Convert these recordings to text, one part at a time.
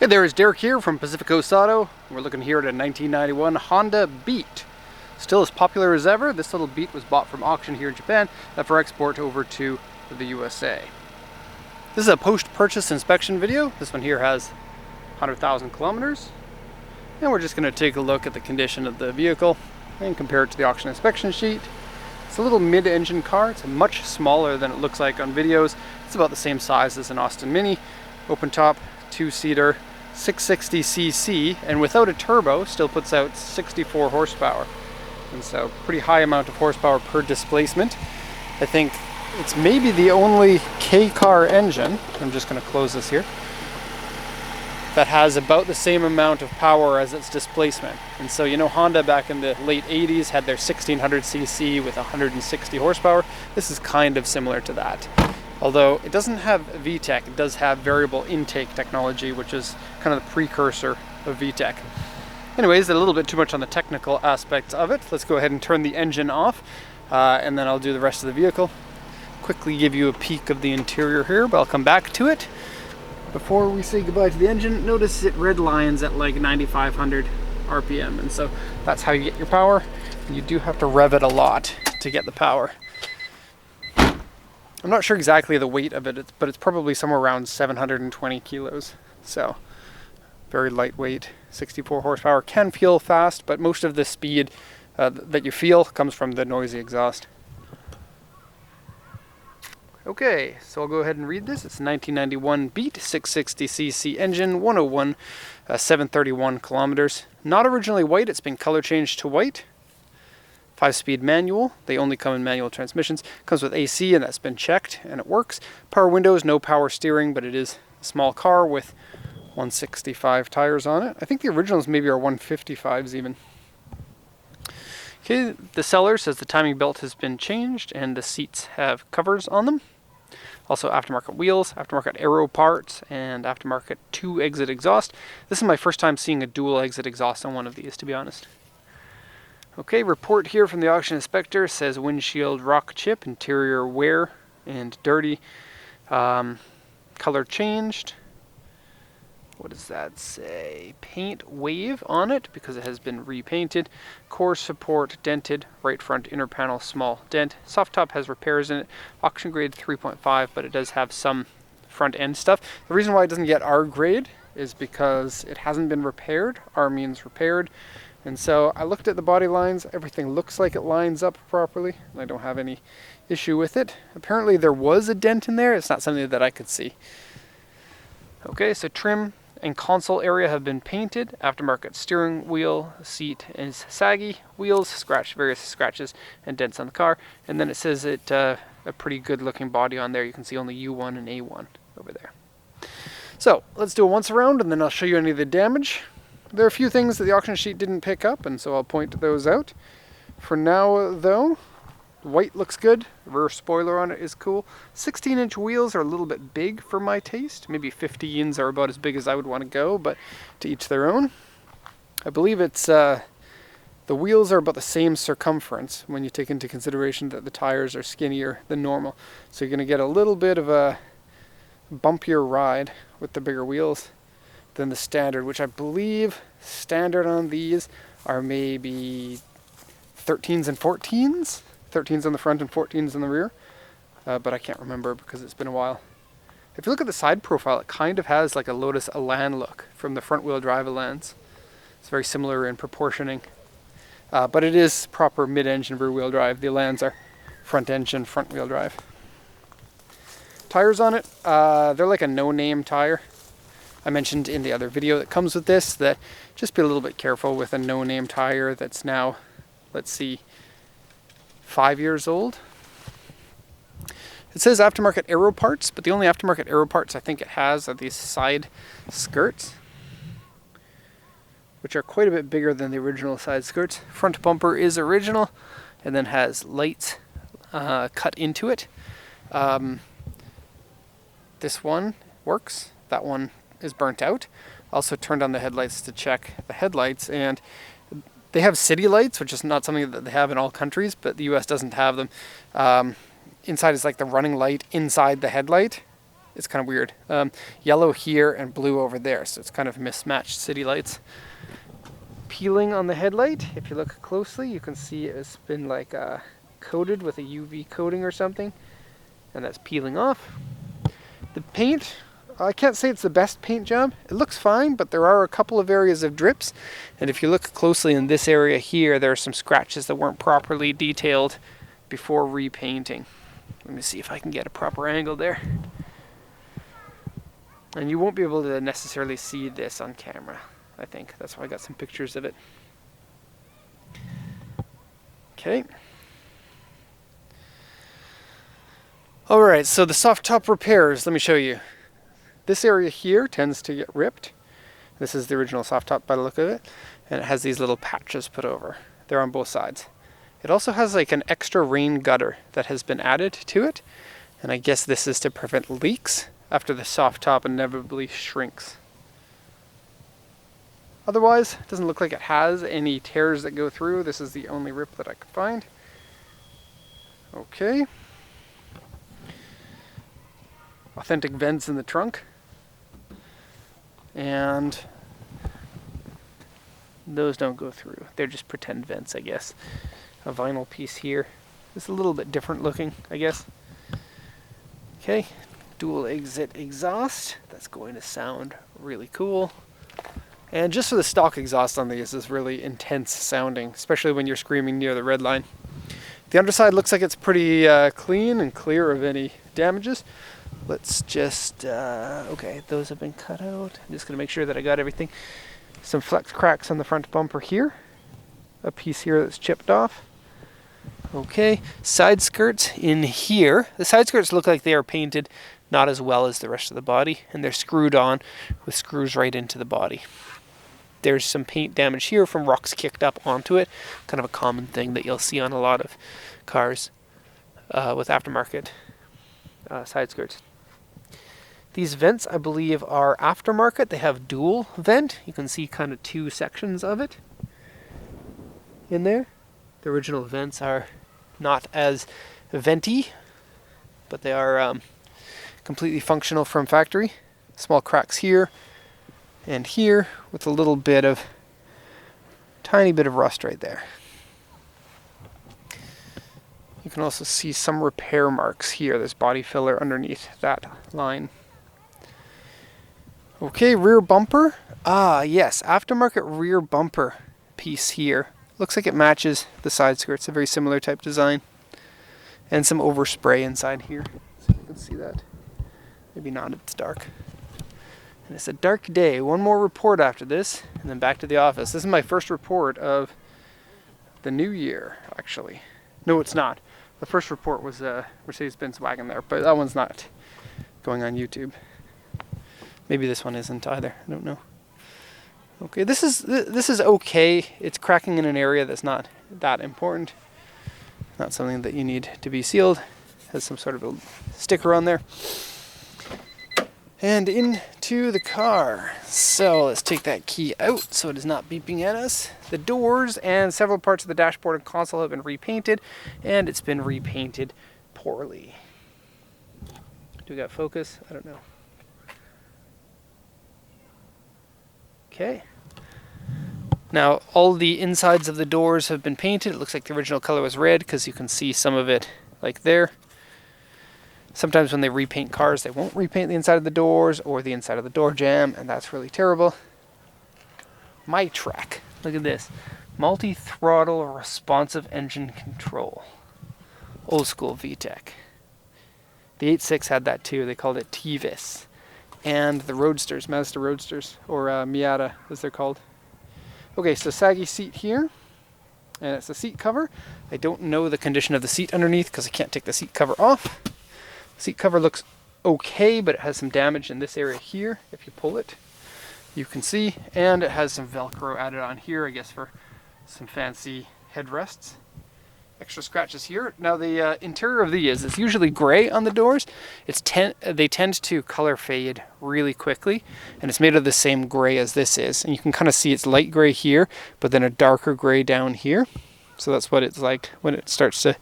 Hey there, it's Derek here from Pacific Coast Auto. We're looking here at a 1991 Honda Beat. Still as popular as ever. This little Beat was bought from auction here in Japan for export over to the USA. This is a post-purchase inspection video. This one here has 100,000 kilometers. And we're just going to take a look at the condition of the vehicle and compare it to the auction inspection sheet. It's a little mid-engine car. It's much smaller than it looks like on videos. It's about the same size as an Austin Mini. Open top, two-seater, 660cc, and without a turbo still puts out 64 horsepower. And so pretty high amount of horsepower per displacement. I think it's maybe the only K-car engine, I'm just going to close this here, that has about the same amount of power as its displacement. And so, you know, Honda back in the late 80s had their 1600cc with 160 horsepower. This is kind of similar to that. Although it doesn't have VTEC, it does have variable intake technology, which is kind of the precursor of VTEC. Anyways, a little bit too much on the technical aspects of it. Let's go ahead and turn the engine off, and then I'll do the rest of the vehicle. Quickly give you a peek of the interior here, but I'll come back to it. Before we say goodbye to the engine, notice it red lines at like 9,500 RPM, and so that's how you get your power. You do have to rev it a lot to get the power. I'm not sure exactly the weight of it, but it's probably somewhere around 720 kilos. So very lightweight, 64 horsepower. Can feel fast, but most of the speed that you feel comes from the noisy exhaust. Okay, so I'll go ahead and read this. It's a 1991 Beat 660cc engine, 101, 731 kilometers. Not originally white, it's been color changed to white. 5-speed manual. They only come in manual transmissions. Comes with AC, and that's been checked, and it works. Power windows, no power steering, but it is a small car with 165 tires on it. I think the originals maybe are 155s even. Okay, the seller says the timing belt has been changed, and the seats have covers on them. Also aftermarket wheels, aftermarket aero parts, and aftermarket 2-exit exhaust. This is my first time seeing a dual exit exhaust on one of these, to be honest. Okay, report here from the auction inspector says windshield rock chip, interior wear and dirty, color changed. What does that say? Paint wave on it because it has been repainted. Core support dented, right front inner panel small dent. Soft top has repairs in it. Auction grade 3.5, but it does have some front end stuff. The reason why it doesn't get R grade is because it hasn't been repaired. R means repaired. And so I looked at the body lines, everything looks like it lines up properly, and I don't have any issue with it. Apparently there was a dent in there, it's not something that I could see. Okay, so trim and console area have been painted. Aftermarket steering wheel, seat is saggy. Wheels, various scratches and dents on the car. And then it says it a pretty good looking body on there. You can see only U1 and A1 over there. So let's do a once around and then I'll show you any of the damage. There are a few things that the auction sheet didn't pick up, and so I'll point those out. For now, though, white looks good. Rear spoiler on it is cool. 16-inch wheels are a little bit big for my taste. Maybe 15s are about as big as I would want to go, but to each their own. I believe it's the wheels are about the same circumference when you take into consideration that the tires are skinnier than normal. So you're going to get a little bit of a bumpier ride with the bigger wheels than the standard, which I believe standard on these are maybe 13s and 14s. 13s on the front and 14s on the rear. But I can't remember because it's been a while. If you look at the side profile, it kind of has like a Lotus Elan look from the front wheel drive Elans. It's very similar in proportioning. But it is proper mid-engine rear wheel drive. The Elans are front engine front wheel drive. Tires on it, they're like a no-name tire. I mentioned in the other video that comes with this that just be a little bit careful with a no-name tire that's now, let's see, 5 years old. It says aftermarket aero parts, but the only aftermarket aero parts I think it has are these side skirts, which are quite a bit bigger than the original side skirts. Front bumper is original and then has lights cut into it. This one works. That one is burnt out. Also turned on the headlights to check the headlights, and they have city lights, which is not something that they have in all countries, but the US doesn't have them. Inside is like the running light inside the headlight, It's kind of weird. Yellow here and blue over there, so it's kind of mismatched city lights. Peeling on the headlight, if you look closely, you can see it's been like coated with a UV coating or something, and that's peeling off. The paint, I can't say it's the best paint job. It looks fine, but there are a couple of areas of drips, and if you look closely in this area here, there are some scratches that weren't properly detailed before repainting. Let me see if I can get a proper angle there. And you won't be able to necessarily see this on camera, I think. That's why I got some pictures of it. Okay. Alright, so the soft top repairs, let me show you. This area here tends to get ripped. This is the original soft top by the look of it. And it has these little patches put over. They're on both sides. It also has like an extra rain gutter that has been added to it. And I guess this is to prevent leaks after the soft top inevitably shrinks. Otherwise, it doesn't look like it has any tears that go through. This is the only rip that I could find. Okay. Authentic vents in the trunk. And those don't go through. They're just pretend vents, I guess. A vinyl piece here. It's a little bit different looking, I guess. Okay. Dual exit exhaust. That's going to sound really cool. And just for the stock exhaust on these is really intense sounding, especially when you're screaming near the red line. The underside looks like it's pretty clean and clear of any damages. Let's just, okay, those have been cut out. I'm just going to make sure that I got everything. Some flex cracks on the front bumper here. A piece here that's chipped off. Okay, side skirts in here. The side skirts look like they are painted not as well as the rest of the body, and they're screwed on with screws right into the body. There's some paint damage here from rocks kicked up onto it, kind of a common thing that you'll see on a lot of cars with aftermarket side skirts. These vents, I believe, are aftermarket. They have dual vent. You can see kind of two sections of it in there. The original vents are not as venty, but they are completely functional from factory. Small cracks here and here with a little bit of, tiny bit of rust right there. You can also see some repair marks here. There's body filler underneath that line. Okay, rear bumper. Ah, yes, aftermarket rear bumper piece here. Looks like it matches the side skirts, a very similar type design. And some overspray inside here. So you can see that. Maybe not, it's dark. And it's a dark day. One more report after this, and then back to the office. This is my first report of the new year, actually. No, it's not. The first report was a Mercedes-Benz wagon there, but that one's not going on YouTube. Maybe this one isn't either. I don't know. Okay, this is okay. It's cracking in an area that's not that important. Not something that you need to be sealed. Has some sort of a sticker on there. And into the car. So let's take that key out so it is not beeping at us. The doors and several parts of the dashboard and console have been repainted, and it's been repainted poorly. Do we got focus? I don't know. Okay. Now all the insides of the doors have been painted. It looks like the original color was red because you can see some of it like there. Sometimes when they repaint cars, they won't repaint the inside of the doors or the inside of the door jamb, and that's really terrible. My track. Look at this. Multi-throttle responsive engine control. Old school VTEC. The 8.6 had that too. They called it TVIS. And the Roadsters, Mazda Roadsters, or Miata as they're called. Okay, so saggy seat here. And it's a seat cover. I don't know the condition of the seat underneath because I can't take the seat cover off. Seat cover looks okay, but it has some damage in this area here. If you pull it, you can see. And it has some Velcro added on here, I guess for some fancy headrests. Extra scratches here. Now the interior of these is usually gray on the doors. They tend to color fade really quickly, and it's made of the same gray as this is. And you can kind of see it's light gray here, but then a darker gray down here. So that's what it's like when it starts to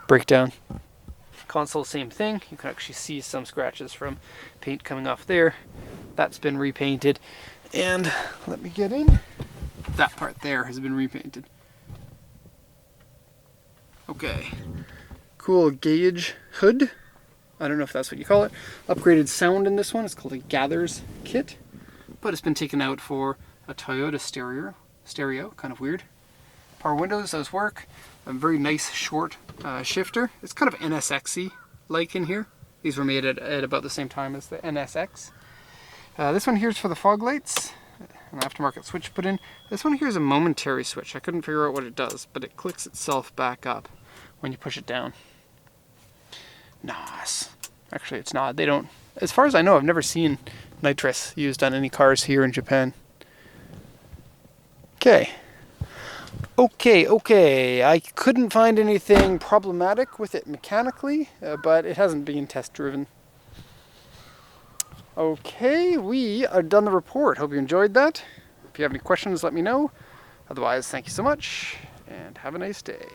break down. Console, same thing. You can actually see some scratches from paint coming off there. That's been repainted. And let me get in. That part there has been repainted. Okay. Cool gauge hood. I don't know if that's what you call it. Upgraded sound in this one. It's called a Gathers kit. But it's been taken out for a Toyota stereo. Kind of weird. Power windows does work. A very nice short shifter. It's kind of NSX-y like in here. These were made at about the same time as the NSX. This one here is for the fog lights. An aftermarket switch put in. This one here is a momentary switch. I couldn't figure out what it does, but it clicks itself back up when you push it down. Nice. Actually, it's not. They don't. As far as I know, I've never seen nitrous used on any cars here in Japan. Okay. Okay. I couldn't find anything problematic with it mechanically, but it hasn't been test driven. Okay, we are done the report. Hope you enjoyed that. If you have any questions, let me know. Otherwise, thank you so much, and have a nice day.